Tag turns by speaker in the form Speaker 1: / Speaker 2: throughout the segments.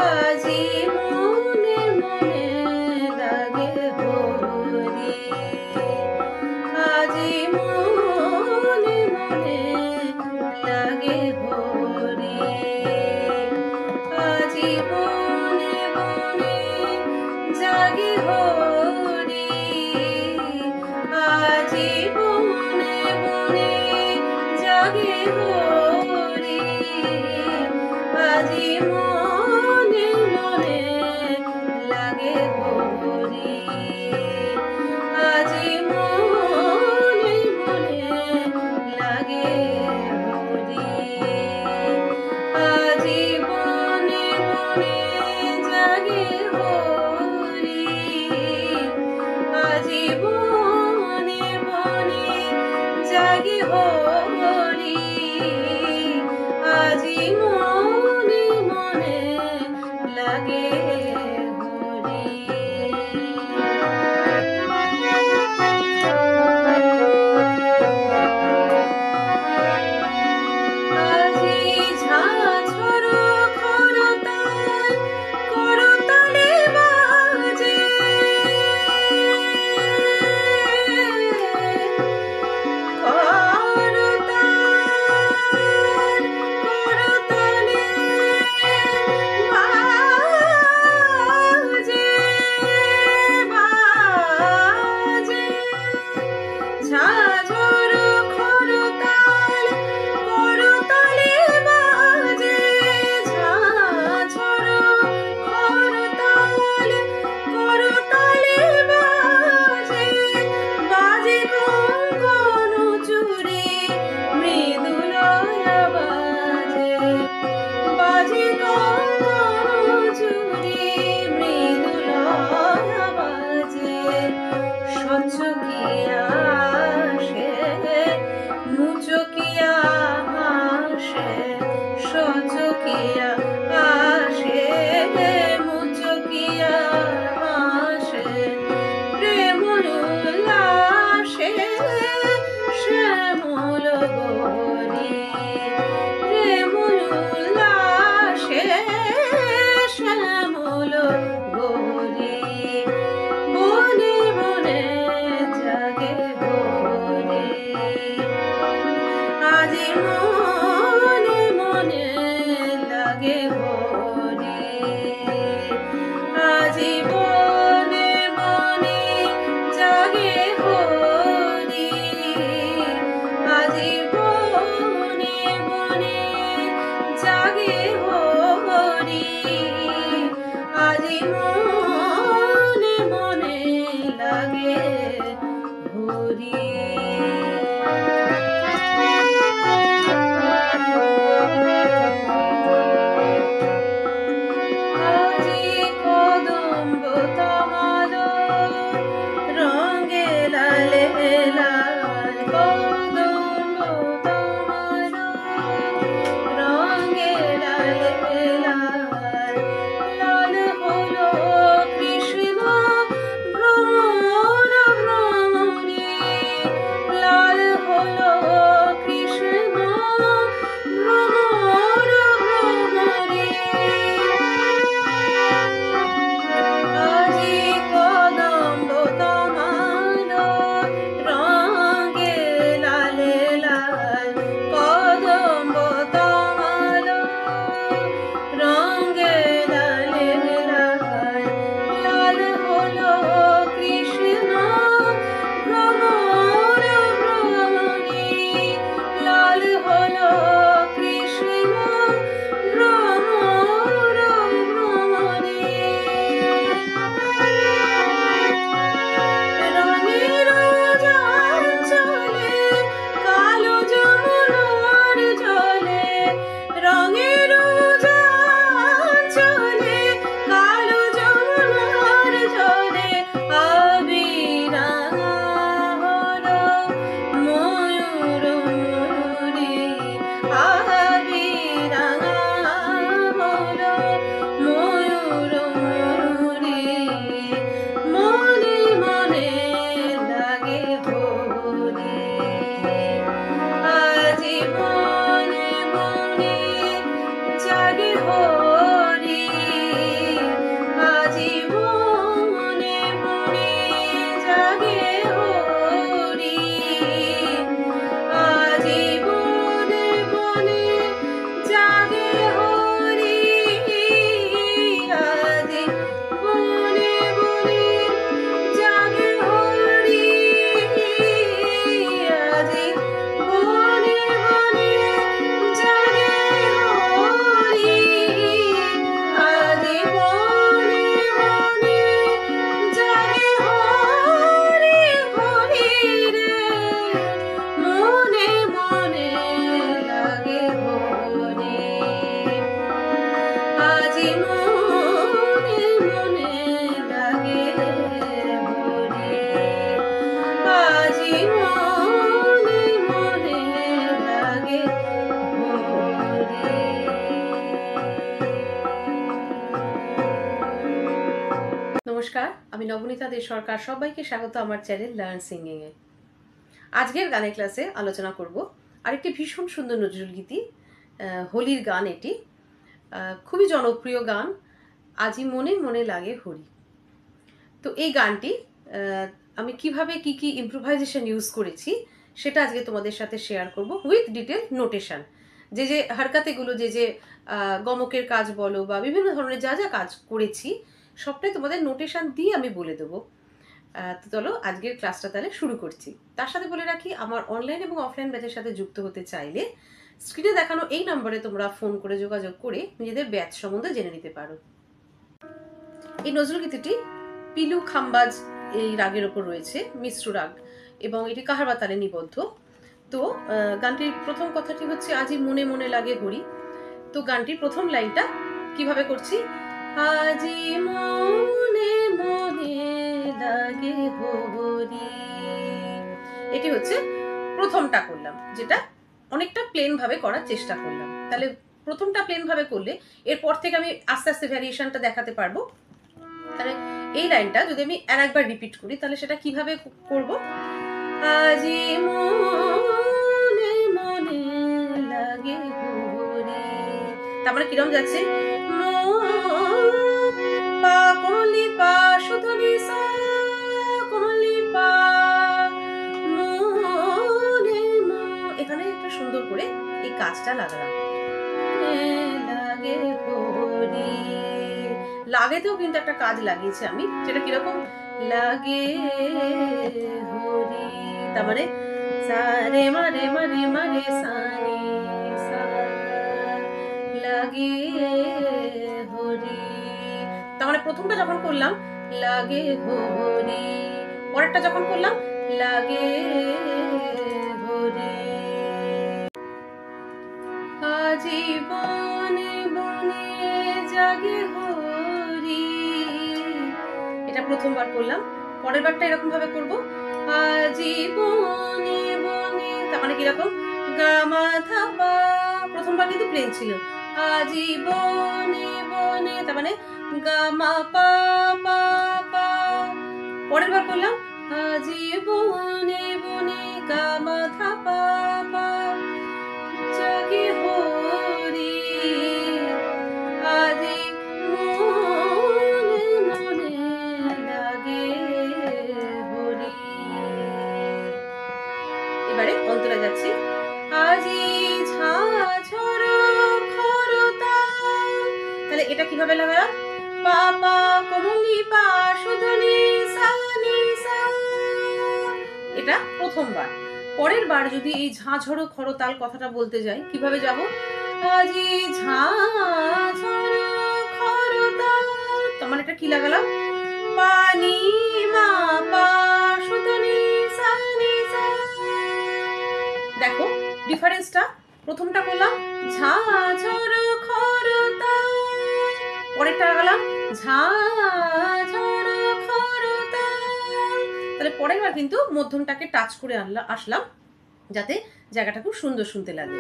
Speaker 1: আজি মনে মনে লাগে হরি, আজি মনে মনে লাগে হরি, আজি বনে বনে জাগে হরি, আজি বনে বনে জাগে হরি, আজি মনে মনে লাগে হরি, আজি মনে মনে লাগে হরি, আজি বনে বনে জাগে হরি, আজি বনে বনে জাগে হরি, আজি মনে মনে লাগে হরি। আজি ঝাঝর খরতাল করতালে বাজে, করতাল করতালে বাজে, বাজে ঝাঝর খরতাল করতালে বাজে, ঝাঝর খরতাল করতালে বাজে, বাজে কঙ্কন চূড়ে মৃদুল আওয়াজে, বাজে কঙ্কন চূড়ে মৃদুল আওয়াজে, সচকিয়া হাসে মুচকিয়া হাসে, সচকিয়া হাসে মুচকিয়া হাসে, প্রেম উল্লাসে শ্যামল গৌরী, প্রেম উল্লাসে শ্যামল গৌরী, বনে বনে জাগে হরি, আজি মনে মনে লাগে হরি, আজি বনে বনে জাগে হরি, আজি বনে বনে জাগে হরি, আজি মনে মনে লাগে হরি। আজি কদম্ব নমস্কার, আমি নবনীতা দে সরকার। সবাইকে স্বাগত আমার চ্যানেল লার্ন সিঙ্গিং এ। আজকের গানের ক্লাসে আলোচনা করব আরেকটি ভীষণ সুন্দর নজরুলগীতি, হোলির গান। এটি খুবই জনপ্রিয় গান, আজি মনে মনে লাগে হরি। তো এই গানটি আমি কিভাবে কি ইম্প্রোভাইজেশন ইউজ করেছি সেটা আজকে তোমাদের সাথে শেয়ার করব উইথ ডিটেল নোটেশন। যে হারকাতেগুলো, যে গমকের কাজ বলো বা বিভিন্ন ধরনের যা যা কাজ করেছি সবটাই তোমাদের নোটেশন দিয়ে আমি বলে দেবো। তো চলো আজকের ক্লাসটা তাহলে শুরু করছি। তার সাথে বলে রাখি, আমার অনলাইন এবং অফলাইন ব্যাচের সাথে যুক্ত হতে চাইলে স্ক্রিনে দেখানো এই নম্বরে তোমরা ফোন করে যোগাযোগ করে নিজেদের ব্যাচ সম্বন্ধে জেনে নিতে পারো। এই নজরুল গীতিটি পিলু খাম্বাজ এই রাগের ওপর রয়েছে, মিশ্র রাগ, এবং এটি কাহারবা তালে নিবদ্ধ। তো গানটির প্রথম কথাটি হচ্ছে আজি মনে মনে লাগে হরি। তো গানটির প্রথম লাইনটা কিভাবে করছি, আজি মনে মনে লাগে হরি, এটি হচ্ছে প্রথমটা করলাম, যেটা অনেকটা প্লেন ভাবে করার চেষ্টা করলাম। তাহলে প্রথমটা প্লেন ভাবে করলে এরপর থেকে আমি আস্তে আস্তে ভ্যারিয়েশনটা দেখাতে পারবো। তাহলে এই লাইনটা যদি আমি আর একবার রিপিট করি তাহলে সেটা কিভাবে করব, আজি মনে মনে লাগে হরি। তারপরে কিরম যাচ্ছে, পা কোমলি পা শুধুনি সা কোমলি পা মনে এখানে একটু সুন্দর করে এই কাজটা লাগালাম, লাগে হরি। লাগেতেও কিন্তু একটা কাজ লাগিয়েছি আমি, যেটা কিরকম, লাগে হরি। তার মানে সারে মারে মারে মারে সারে সা লাগে হরি। তার মানে প্রথমটা যখন করলাম লাগে হরি, পরেরটা যখন করলাম লাগে হরি। আজি বনে বনে জাগে হরি, এটা প্রথমবার করলাম। পরের বারটা এরকম ভাবে করবো, আজি বনে বনে, তার মানে কিরকম, গা মা ধা পা। প্রথমবার কিন্তু প্লেন ছিল, আজি বনে বনে, তার মানে গা মা পা পা পা। পরের বার করলাম আজি বনে বনে গা মা ধা পা পা, জাগে হরি, আজি মনে মনে লাগে হরি। এবারে অন্তরা যাচ্ছি, আজি ঝাঝর খরতা। তাহলে এটা কিভাবে লাগালাম, পা পা কোমলি পা শুধুনি সা নি সা, এটা প্রথমবার। পরের বার যদি এই ঝাঝড়ো খরতাল কথাটা বলতে যাই কিভাবে যাব, আজি ঝাঝড়ো খরতাল, তোমার এটা কি লাগালাম, পানি মা পা শুধুনি সা নি সা। দেখো ডিফারেন্সটা, প্রথমটা করলাম ঝাঝড়ো খরতাল, পরেরটা লাগালাম ঝাঝড়ো খরতাল। তাহলে পরের বার কিন্তু মধ্যমটাকে টাচ করে আসলাম, যাতে জায়গাটা খুব সুন্দর শুনতে লাগে।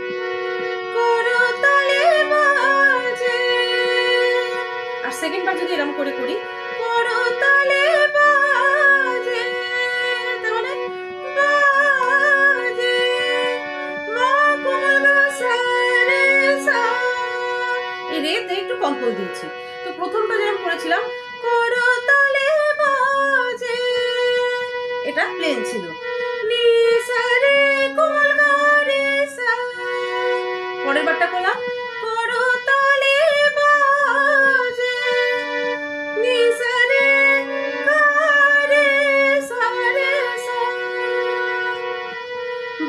Speaker 1: আর সেকেন্ড বার যদি এরকম করে করি, এই রেতে একটু কম্পোজ দিচ্ছি। তো প্রথমটা যেরকম করেছিলাম করতালে বাজে, এটা প্লেন ছিল, নি সা রে কোমল গা রে সা। পরের বারটা করলাম করতালে বাজে, নি সা রে গা রে সা রে সা,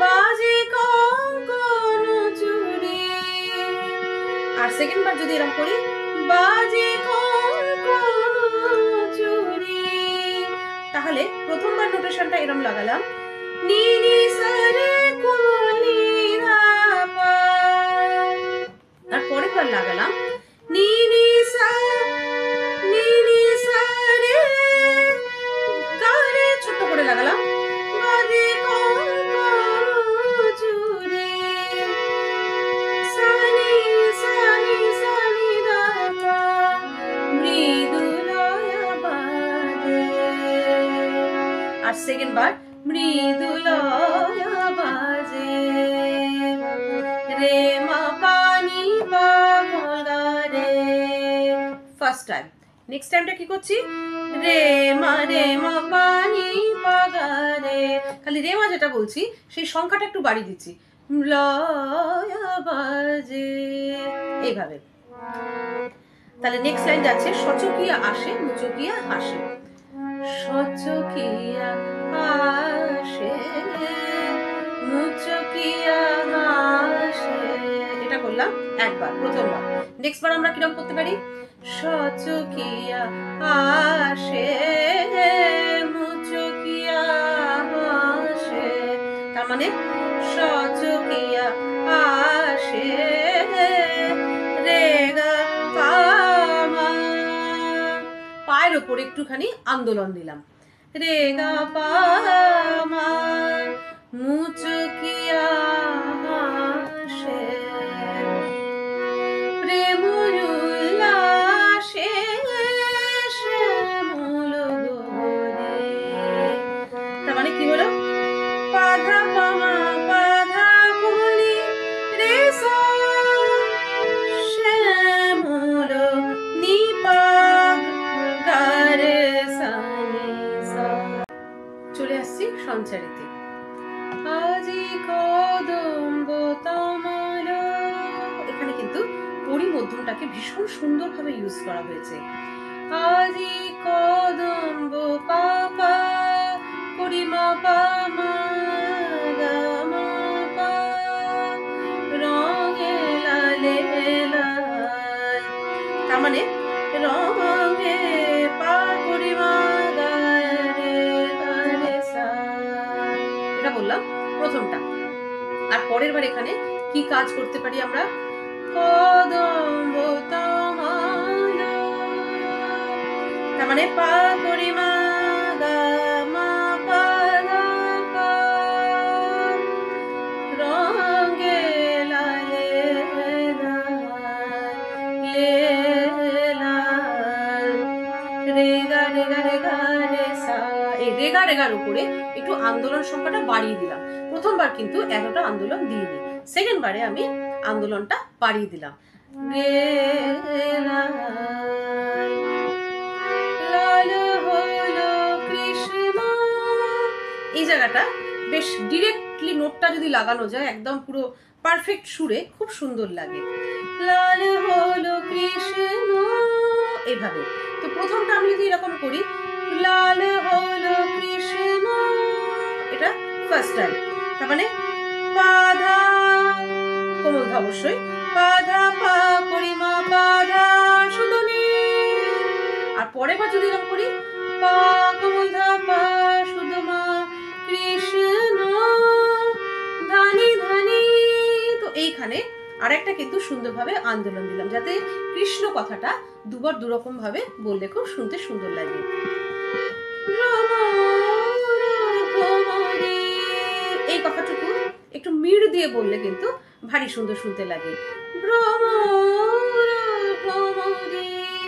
Speaker 1: বাজে কঙ্কন চুরি। আর সেকেন্ড বার যদি এরকম করি, বাজে কঙ্কন চুরি, তাহলে প্রথমবার নোটেশনটা এরকম লাগালাম, নি নি সা রে কোমলি ধা পা। আর পরের বার লাগালাম নি নি সা রে গা রে, ছোট্ট করে লাগালাম, বাজে কঙ্কন চুরি, সা নি সা নি সা নি ধা পা, মৃদুলয়া বাজে আর সেকেন্ড বার মৃদুলয়া বাজে রে মা পানি পা গা রে। First time. নেক্সট টাইমটা কি করছি, রে মা পানি পা গা রে। খালি রে মা যেটা বলছি সেই সংখ্যাটা একটু বাড়িয়ে দিচ্ছি, লয়া বাজে, এইভাবে। তাহলে নেক্সট লাইন যাচ্ছে, সচকিয়া আসে মুচকিয়া হাসে, সচকিয়া আসে মুচকিয়া হাসে। এটা করলাম একবার, প্রথমবার। নেক্সট বার আমরা কিরকম করতে পারি, সচকিয়া আসে মুচকিয়া হাসে। তার মানে সচকিয়া আসে রে গা পা মা, পায়ের ওপর একটুখানি আন্দোলন দিলাম, রে গা পা মা মুচকিয়া হাসে প্রেম উল্লাসে শ্যামল গোরে। তার মানে কি হলো, পাধা পামা পাধা কুলি রে সা শ্যামল নিপা গা রে সা নি সা। চলে আসছি সঞ্চারিতে, আজি কদম্ব তামাল। এখানে কিন্তু পরিমধ্যমটাকে ভীষণ সুন্দরভাবে ইউজ করা হয়েছে। আজি কদম্ব পাপা পরিমা পামা গা মা পা রঙে লালে লাল। তার মানে রঙে পা পরিমা গা রে সা। এটা বললাম প্রথমটা। আর পরের বার এখানে কি কাজ করতে পারি আমরা, কদম্ব তামাল, তার মানে পা পরিমা গা মা পা গা পা রঙে লালে লাল রে গা রে সা। এই রেগা রেগার উপরে একটু আন্দোলন সংখ্যাটা বাড়িয়ে দিলাম। প্রথমবার কিন্তু এতটা আন্দোলন দিইনি, সেকেন্ড বারে আমি আন্দোলনটা বাড়িয়ে দিলাম, লাল হলো কৃষ্ণ। এই জায়গাটা বেশ ডিরেক্টলি নোটটা যদি লাগানো যায় একদম পুরো পারফেক্ট সুরে খুব সুন্দর লাগে, লাল হলো কৃষ্ণ, এইভাবে। তো প্রথমটা আমি যদি এরকম করি, লাল হলো কৃষ্ণ, এটা ফার্স্ট টাইম। তার মানে পাধা কোমল ধা অবশ্যই, পাধা পা পরিমা পাধা শুধু নি। আর পরে বার যদি এরকম করি, পা কোমল ধা পা শুধু মা কৃষ্ণ ধানি ধানি। তো এইখানে আরেকটা কিন্তু সুন্দরভাবে আন্দোলন দিলাম, যাতে কৃষ্ণ কথাটা দুবার দুরকম ভাবে বললে খুব শুনতে সুন্দর লাগে। এই কথাটুকু একটু মিড় দিয়ে বললে কিন্তু ভারী সুন্দর শুনতে লাগে।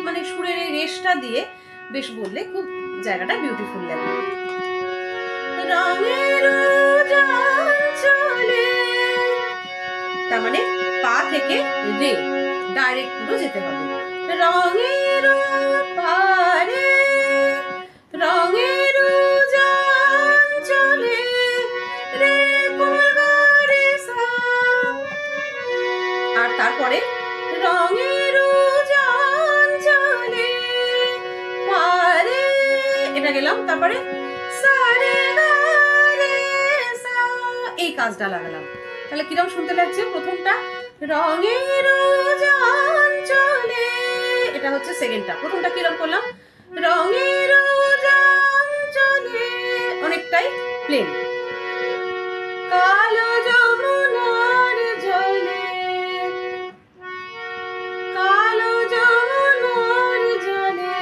Speaker 1: মানে সুরের এই রেশটা দিয়ে বেশ বললে খুব জায়গাটা বিউটিফুল লাগে। তার মানে পা থেকে রে ডাইরেক্ট পুরো যেতে হবে, রঙের পারে রঙের চলে রে রে সা। আর তারপরে রঙের চলে পারে, এটা গেলাম, তারপরে সা রে গা রে সা, এই কাজটা লাগালাম। তাহলে কিরকম শুনতে লাগছে, প্রথমটা রঙের চলে, এটা হচ্ছে সেকেন্ডটা। প্রথমটা কিরকম করলাম, রঙের চলে, অনেকটাই প্লেন। কালো যমুনার জলে, কালো যমুনার জলে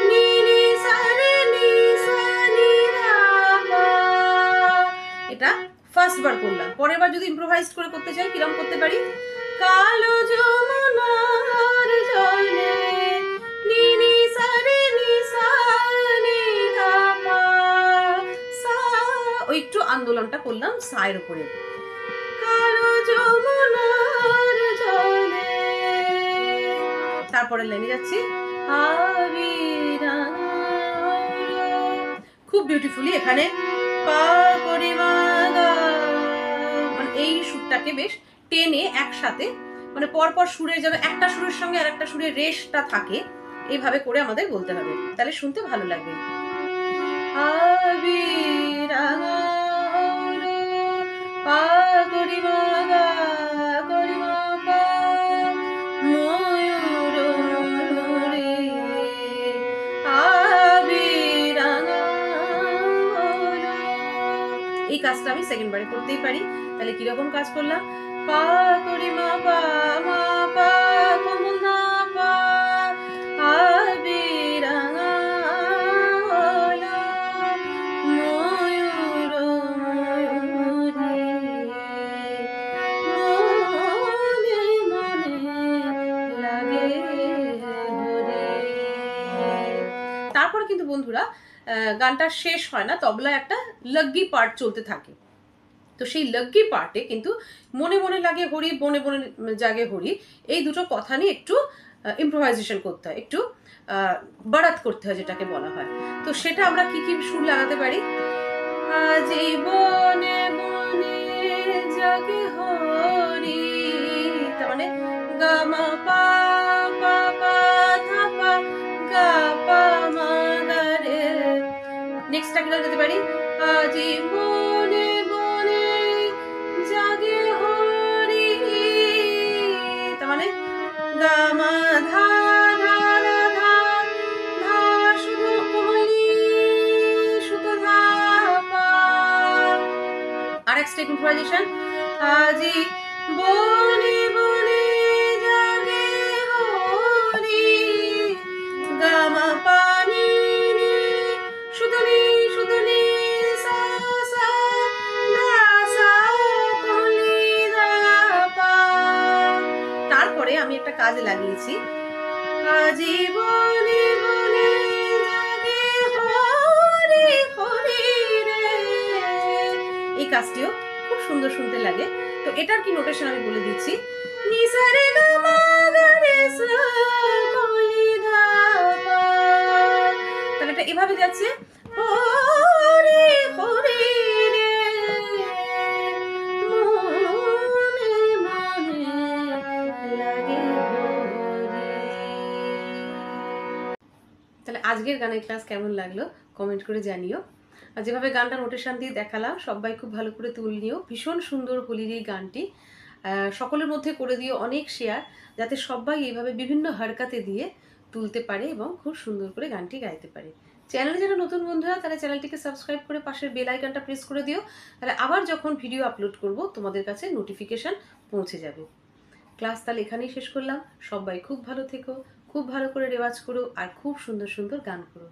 Speaker 1: নীলি সারে নি সা নি ধা পা। এটা ফার্স্ট বার করলাম। পরের বার যদি ইম্প্রোভাইজ করে করতে চাই কিরকম করতে পারি, কালো যমুনার জলে নীলি সারে নি সা নি ধা পা করলাম সায়ের উপরে। কালো যমুনার জলে, তারপরে লাইনে যাচ্ছি খুব বিউটিফুলি এখানে পা করে মা গা, মানে এই সুরটাকে বেশ টেনে একসাথে, মানে পরপর সুরের যেন একটা সুরের সঙ্গে আর একটা সুরের রেশটা থাকে, এইভাবে করে আমাদের বলতে হবে, তাহলে শুনতে ভালো লাগবে। পা করি মা গা করি মা পা ময়ূর রে আবিরাঙা। এই কাজটা আমি সেকেন্ড বারে করতেই পারি, তাহলে কিরকম কাজ করলাম? পা করি মা পা মা পা কমল না পা আবিরাঙা ময়ূর রে মনে মনে লাগে হরে। তারপর কিন্তু বন্ধুরা গানটা শেষ হয় না, তবলায় একটা লগি পার্ট চলতে থাকে। তো সেই লগি পার্টে কিন্তু মনে মনে লাগে হরি বনে বনে জাগে হরি, এই দুটো কথা নিয়ে একটু ইম্প্রোভাইজেশন করতে হয়, একটু বারাত করতে হয় যেটাকে বলা হয়। তো সেটা আমরা কি কি সুর লাগাতে পারি? আজি বনে বনে জাগে হরি, তার মানে গা মা পা পা পা ধা পা গা পা মা গা রে। নেক্সটটা কি লাগাতে পারি? আজি বনে বনে জাগে হরি, তার মানে গা মা ধা ধা ধা ধা ধা শুধু কোমলি শুধু ধা পা। আর এক স্টেপ ইম্প্রোভাইজেশন। আজি বনে বনে জাগে হরি গা মা পা নি নি শুধু নি শুধু নি সা সা না সা কোমলি ধা পা। তারপরে আমি একটা কাজে লাগিয়েছি আজি বনে বনে জাগে হরি হরি রে, এই কাজটিও খুব সুন্দর শুনতে লাগে। তো এটার কি নোটেশন আমি বলে দিচ্ছি, নি সা রে গা মা গা রে সা কোমলি ধা পা, তাহলে এটা এভাবে যাচ্ছে হরি হরি রে মনে মনে লাগে হরি। তাহলে আজকের গানের ক্লাস কেমন লাগলো কমেন্ট করে জানিও। আর যেভাবে গানটা নোটেশন দিয়ে দেখালাম সবাই খুব ভালো করে তুল নিও। ভীষণ সুন্দর হোলির এই গানটি, সকলের মধ্যে করে দিও অনেক শেয়ার, যাতে সবাই এইভাবে বিভিন্ন হারকাতে দিয়ে তুলতে পারে এবং খুব সুন্দর করে গানটি গাইতে পারে। চ্যানেলে যারা নতুন বন্ধুরা তারা চ্যানেলটিকে সাবস্ক্রাইব করে পাশের বেল আইকনটা প্রেস করে দিও, তাহলে আবার যখন ভিডিও আপলোড করব তোমাদের কাছে নোটিফিকেশন পৌঁছে যাবে। ক্লাস তাহলে এখানেই শেষ করলাম। সবাই খুব ভালো থেকো, খুব ভালো করে রেওয়াজ করো আর খুব সুন্দর সুন্দর গান করো।